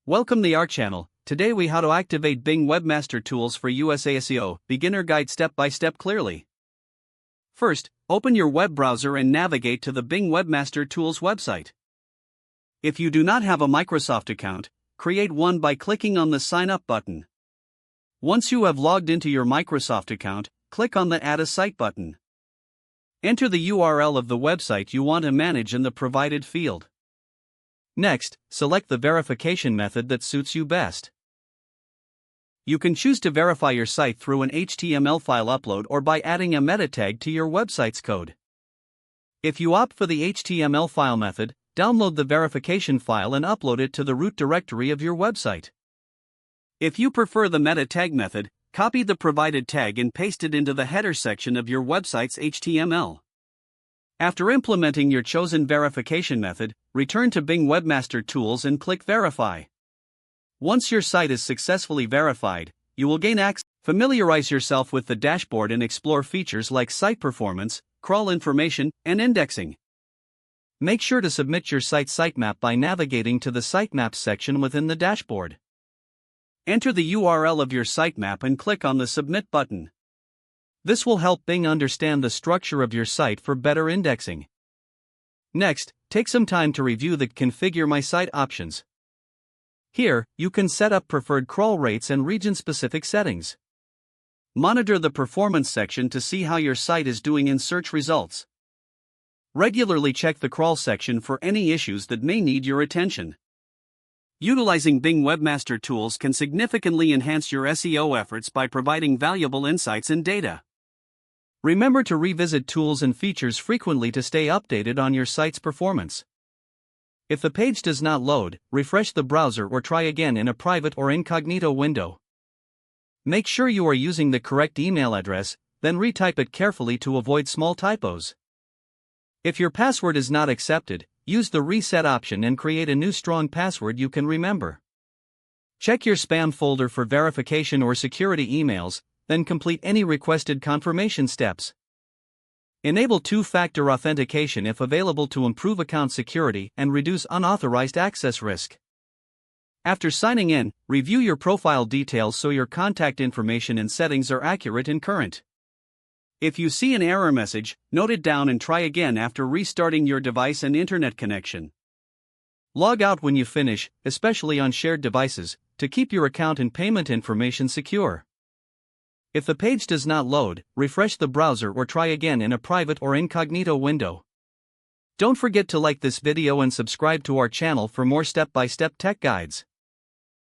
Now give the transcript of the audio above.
Welcome to our channel. Today we how to activate Bing Webmaster tools for USA SEO, beginner guide step by step clearly. First, open your web browser and navigate to the Bing Webmaster tools website. If you do not have a Microsoft account, create one by clicking on the sign up button. Once you have logged into your Microsoft account, click on the add a site button. Enter the URL of the website you want to manage in the provided field. Next, select the verification method that suits you best. You can choose to verify your site through an HTML file upload or by adding a meta tag to your website's code. If you opt for the HTML file method, download the verification file and upload it to the root directory of your website. If you prefer the meta tag method, copy the provided tag and paste it into the header section of your website's HTML. After implementing your chosen verification method, return to Bing Webmaster Tools and click Verify. Once your site is successfully verified, you will gain access. Familiarize yourself with the dashboard and explore features like site performance, crawl information, and indexing. Make sure to submit your site's sitemap by navigating to the Sitemaps section within the dashboard. Enter the URL of your sitemap and click on the Submit button. This will help Bing understand the structure of your site for better indexing. Next, take some time to review the Configure My Site options. Here, you can set up preferred crawl rates and region-specific settings. Monitor the Performance section to see how your site is doing in search results. Regularly check the crawl section for any issues that may need your attention. Utilizing Bing Webmaster tools can significantly enhance your SEO efforts by providing valuable insights and data. Remember to revisit tools and features frequently to stay updated on your site's performance. If the page does not load, refresh the browser or try again in a private or incognito window. Make sure you are using the correct email address, then retype it carefully to avoid small typos. If your password is not accepted, use the reset option and create a new strong password you can remember. Check your spam folder for verification or security emails, then complete any requested confirmation steps. Enable two-factor authentication if available to improve account security and reduce unauthorized access risk. After signing in, review your profile details so your contact information and settings are accurate and current. If you see an error message, note it down and try again after restarting your device and internet connection. Log out when you finish, especially on shared devices, to keep your account and payment information secure. If the page does not load, refresh the browser or try again in a private or incognito window. Don't forget to like this video and subscribe to our channel for more step-by-step tech guides.